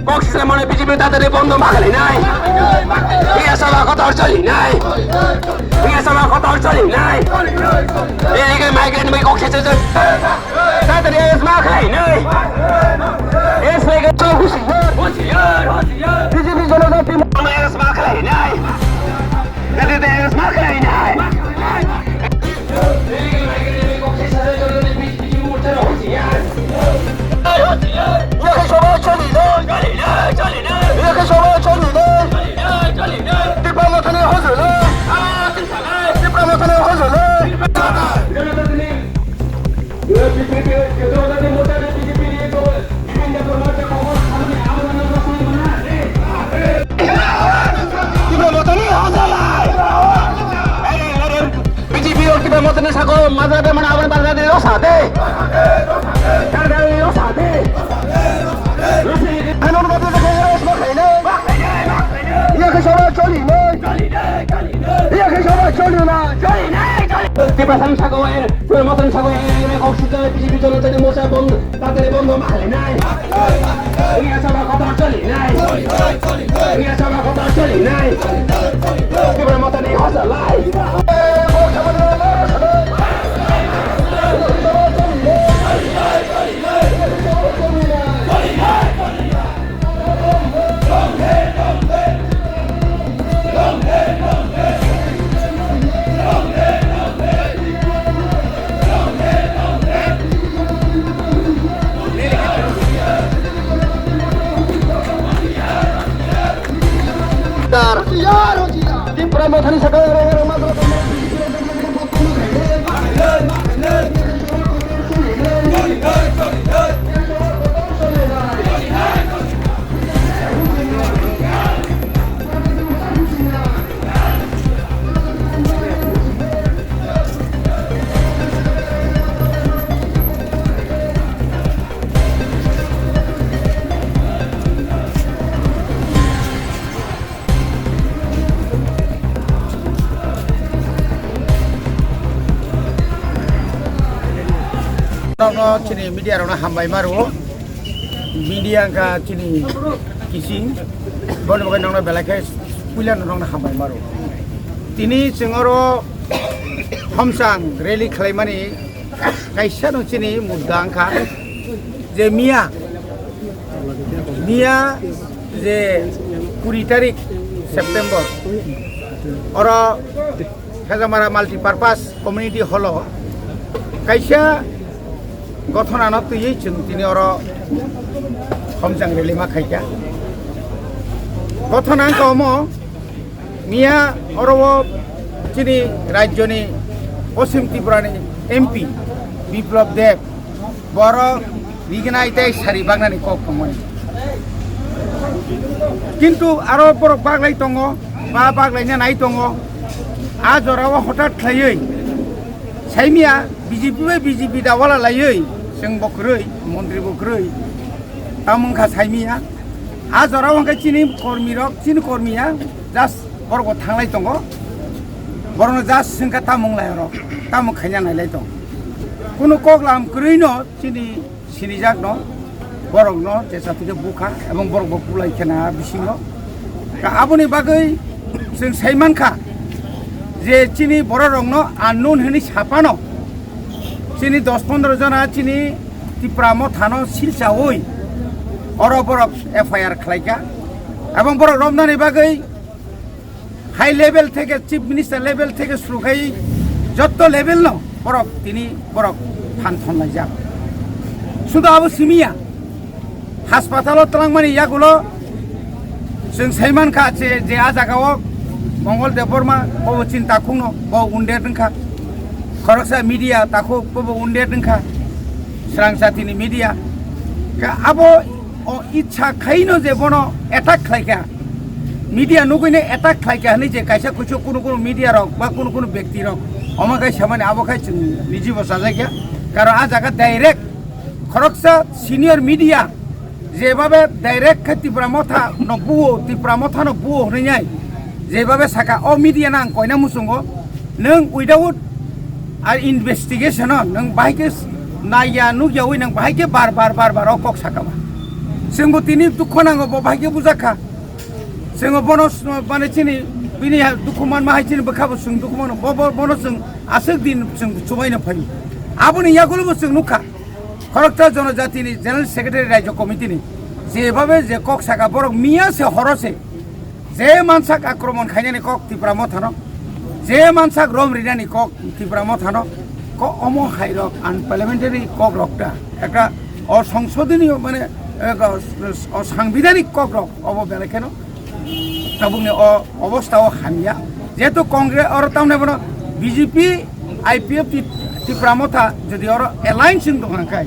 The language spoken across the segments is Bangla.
বক্সিসের মনে বিজেপি তাদের বন্ধ মাখালি নাই সভা কথা চলি নাই সভা কথা চলি নাই এদিকে মাইগ্রেন্ট বই বক্সিসের তাদের মাখাই নাই এস লেগে চৌকুশি বিজেপি জনজাতি মাখাই নাই মাখাই নাই Motene sako mazade mana aban bazade rosade rosade kanon motene sako rosma khaine ya ke shoba choli nei ya ke shoba choli na tipasan sako er motene sako er oxygen bijibi jonatani mosa bond tatere bond mahale nai ya shoba kota choli nai ya shoba kota choli nai tipa motene hosa lai Tim promothani sakal no chini media rona hambai maru media ka chini kising bon bagai nong belake pulan nong hambai maru tini singoro hamsang rally khlaimani kaisa no chini mudang kha je mia je 20 tarik September oro Khazamara multipurpose community hall kaisa গঠন আনত তুই তিনি অর সমজাং রেলিমা খাইকা গঠন আঙ্কম মিয়া অরব চিনি রাজ্যনি পশ্চিম ত্রিপুরানি এমপি বিপ্লব দেব বড় রিগনাইতে সারি বাংলানি কমন কিন্তু আরো বড় বাগলাই দङ বা বাগলাইনা নাই দङ আজ অরাव হঠাৎ খাইयै সাইমিয়া বিজেপি দাওয়ালা লাयै जों बखरै मन्त्रि बखरै तामुंखा साइमिया आजराव हंखै चिनि कर्मिया जास्ट बरग थांलाय दङ बरनो जास्ट जोंखा तामुं लायरो तामुं खायना नायलाय दं कुनु कगलाम करैनो चिनि सिनिजाक न बरगनो जेसा तिके बुखा एवं बरग बुलाय खेना बिसिनो का आबनि बागै जों साइमानखा जे चिनि बर रंनो आननोन होनि सापानो চিনি 10-15 जना চিনি ত্রিপুরামো থানো সিলসা ওই অরবরক এফআইআর খালাইকা এবং বড় রমজানি বাগৈ হাই লেভেল থেকে চিফ মিনিস্টার লেভেল থেকে শুরু খাই যত লেভেল ন বরক তিনি বরক ফানথন লাইজা শুধু আবু সিমিয়া হাসপাতাল তলাংমানি ইয়াগুলো जों साइमान खा जे आ जागाव मंगलदेव बर्मा बबो चिन्ता खुंनो ब उन्देर नखा खरकसा मीडिया ताखौ बबो उन्देर नखा स्रां जातिनि मीडिया का आबो इच्छा खाइनो जे बनो अटैक खाइका मीडिया नुगैने अटैक खाइका हनै जे कायसा कुछ कुनु मीडिया रक बा कुनु व्यक्ति रक अमागाय सामाने आबो खाय निजी बसा जायगा कारण आ जागा डाइरेक्ट खरकसा सिनियर मीडिया जेबाबे डाइरेक्ट त्रिपुरा मथा न बुओ हरैनाय जेबाबे साका अ मीडिया ना कयना मुसुंगो नों उइदाउट आर इनभेस्टिगेशन नों बाहायके नाया नुगियावै नों बाहायके बार अकक साकाबा जोंबो दिनै दुखु नांगौ भाग्य बुजाखा जोङो बनस माने चिनि बिनि दुखु मान माहाय चिनि बोखाबो जों दुखु मान बनस जों आसो दिन जों सुबायनो फायो आबुनि यागुलबो जों नुखा खरकता जनजातिनि जेनेरेल सेक्रेटारि रायजो कमिटिनि जेभाবে যে কক সাকা বড় মিয়াছে হরসে যে মানসাক আক্রমণ খাইনানি কক ত্রিপুরা মথানো যে মানসাক রম রিনানি কক ত্রিপুরা মথানো ক অম হাইরক আনপার্লামেন্টারি কক রকটা একটা অসংশোধনীয় মানে সাংবিধানিক কক রক অববেলাকেন তা বুঝলে অবস্থাও হামিয়া যেহেতু কংগ্রেস আর তামনে বলো বিজেপি আইপিএফ ত্রিপুরা মথা যদি আর এলায়েন্স দোকানকাই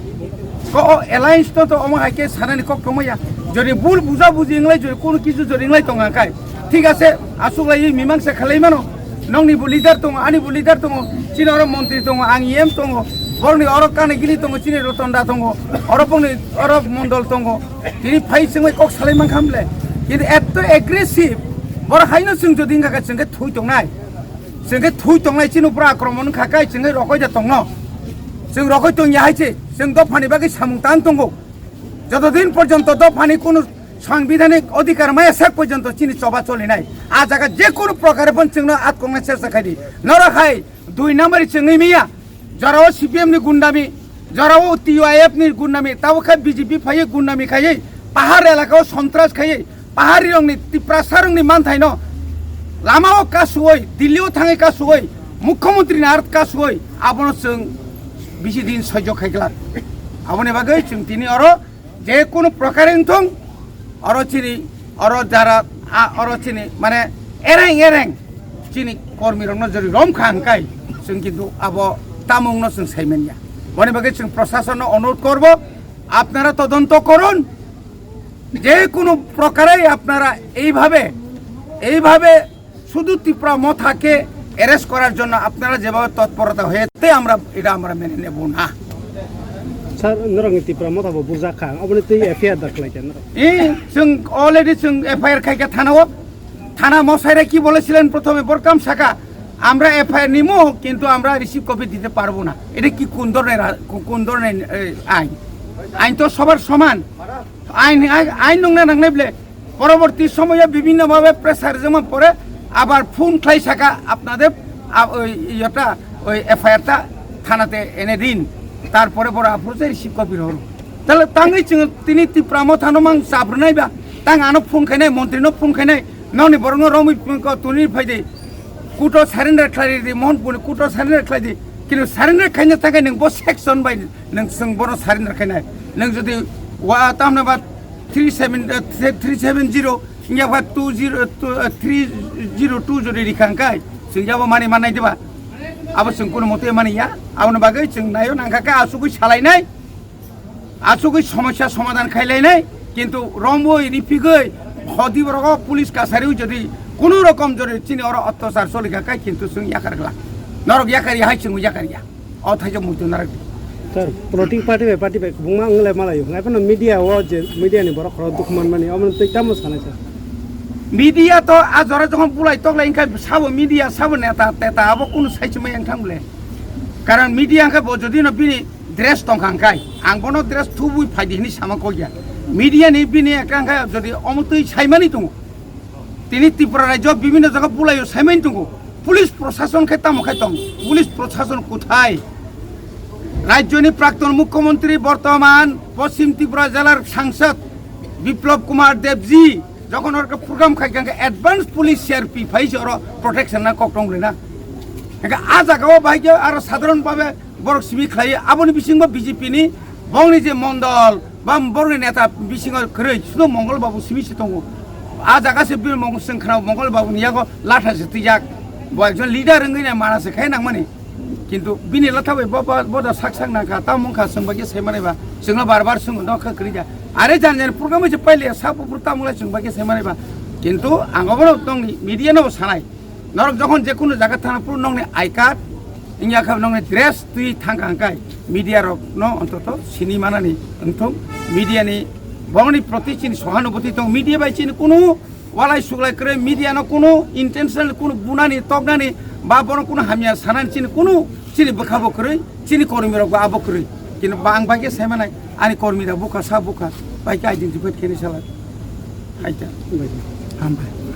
এলায়েন্স তো অম হাইকে সানানি কক টমাইয়া যদি ভুল বুঝা বুঝি ইংলাই যদি কোনো কিছু যদি ইংলাই দোকানকাই ঠিক আছে আসুকলাই মীমাংসা খালাইমানো নংনিবো লিডার দङ आंनिबो लिडार दङ चिनि अर मन्त्रि दङ आं एम दङ बरनि अर कानेगिरि दङ चिनि रतनदा दङ अर बंनि अर मण्डल दङ दिनै फाइ जोंबाय कक सालायमान खामले কিন্তু এত এগ্রেসিভ বড় হাইনো जों যদি ইংगा जोंगे थुइ दंनाय चिनि उप्रा आक्रमण खाकाय जोंगे रखय दङ जों रखय दङ याहायसे जों दफानि बागै सामुंतान दङ যতদিন পর্যন্ত দফানি কোনো সাংবিধানিক অধিকার মায়া শেষ পর্যন্ত চিনি চবা চলে নাই আ জায়গা যে কোনো প্রকারে পঞ্চংনো আত্মকংগ্রেস চেষ্টা খাইদি নরখাই 2 নম্বরে চিংই মিয়া যারাও সিপিএম নি গুন্ডামি যারাও টিআইএফ নি গুন্ডামি তাও খাই বিজেপি ফাইয়ে গুন্ডামি খাইয়ে পাহাড় এলাকাও সন্ত্রাস খাইয়ে পাহাড়ি রংনি ত্রিপ্রাসা রংনি মানথাইনো লামাও কাসুই দিল্লিও থাঙে কাসুই মুখ্যমন্ত্রী নার্থ কাসুই আবনো जों বেশি দিন সহ্য খাইগলা আবনে বাগৈ जों তিনি অর যে কোনো প্রকারে থং অরচিনি অর যারা অরচিনি মানে এরেং চিনি কর্মী রং যদি রমখা হাঙ্কাই जों কিন্তু আব তামুংনো जों সাইমেনিয়া বনে বাগে जों প্রশাসন অনুরোধ করব আপনারা তদন্ত করুন যে কোনো প্রকারে আপনারা এইভাবে শুধু ত্রিপুরা মথাকে অ্যারেস্ট করার জন্য আপনারা যেভাবে তৎপরতা হয়েছে আমরা মেনে নেব না Sir, norang ত্রিপুরা মথাবো বুজাখা আপনি তো এফআইআর দাখলাইছেন जों অলরেডি जों এফআইআর খাইকা থানা মশাইরা কি বলেছিলেন প্রথমে বরকাম শাখা আমরা এফআইআর নিমু কিন্তু আমরা রিসিভ কপি দিতে পারবো না এটা কি কোন ধরনের আইন তো সবার সমান আইন নংনা নাংনাইবলে পরবর্তী সময়ে বিভিন্নভাবে প্রেসার জমা পড়ে আবার ফোন খাই শাখা আপনাদের ওই এফআইআরটা থানাতে এনে দিন তারপরে বড় আফরোজে রিসিভ কপি হল তাহলে তাঙ্গই তিনি ত্রিপুরা মথানো মাং সাব্রনাইবা তাং আনো ফোন খাইনাই মন্ত্রীনো ফোন খাইনাই ননি বরং রমি তুনি ফাইদে কুটো সারেন্ডার খাইদি মোহনপুর কুটো সারেন্ডার খাইদি কিন্তু সারেন্ডার খাইनो थाखाय नों सेक्सन बाय नों जों बर' सारेन्डार खायनाय नों जुदि तामनाबा 370 इंगाबा 302 जुदि रिखांखाय जों जाबो माने मानाय देबा अब जों कोनो मते मानिया आउन बागै जों नायो नांखाका आसुगै सालायनाय आसुगै समस्या समाधान खायलायनाय কিন্তু রমবই রিফিগৈ হদিবরগ পুলিশ কাছারিও যদি কোনো রকম যদি চিনি অর অত্যাচার চলিখাকাই কিন্তু जों ইয়াকারগলা নরক ইয়াকারি হাই जों ইয়াকারিয়া অথাইজ মুতো নারক Sir, politik parti baik bunga ngelai malayu. Ngai pun media wajah media ni borok kalau dokumen mana, aman tu tamu sana sah. Media to azora jangan pulai tok lain kan sabu media sabu neta abo kun saya cuma yang thamule. Karena media kan bojodi no bini dress tongkang kai, angkono dress tubuh fadi ini sama koya. Media ni bini kan kai jadi omutui saya mani tunggu. Tini Tripura raja bibina jaga pulai yo saya mani tunggu. Pulis prosason kai tamu kai tong. Pulis prosason kuthai. রাজ্যনি প্রাক্তন মুখ্যমন্ত্রী বর্তমান পশ্চিম ত্রিপুরা জেলার সাংসদ বিপ্লব কুমার দেবজি যখন ওর প্রোগ্রাম খাইকাঙ্গে অ্যাডভান্স পুলিশ সিআরপি ফাইছে ওর প্রোটেকশন না ককটংলে না আ জায়গাও বাইকে আর সাধারণভাবে বরক সিমি খাই আবনি বিসিংবা বিজেপি নি বংনি যে মন্ডল বা বরনি নেতা বিসিং খরৈ শুধু মঙ্গলবাবু সিমিছে দङ আ জায়গাছে বীর মঙ্গল খানাও মঙ্গলবাবু নিয়াগো লাঠাছে তিজাক একজন লিডার রঙিনা মানাছে খাই নাংমানি কিন্তু বিনি লাথাবাই বদা সাকসাং নাকা তামুখা सोंबागे सेमानायबा जोंना बार सोंगो न खखरिजा आरे जानजन प्रग्राम जे पहिले सापुपुर तामुला सोंबागे सेमानायबा কিন্তু आंगबनो दंनि मिडिया नो सानाय नरक जखन जे कुनु जागा थानापुर नंनि आई कार्ड इंया खाब नंनि ड्रेस तुइ थांगांकाय मिडिया रक न अन्तत सिनेमानानि अंथं मिडियानि बंनि प्रति चिनि सहानुभूति दं मिडिया बाय चिनि कुनु वालाय सुगलाय करे मिडिया न कुनु इंटेंशनल कुनु बुनानि तगनानि बा बरं कुनु हामिया सानानि चिनि कुनु চিনি বোখাবো করে চিনি কর্মীরা আবো করে কিন্তু বাং বাগে সেমানাই আনি কর্মীরা বোকা সা বোকা Baik aja jemput kini salat. Aja. Baik. Hambai.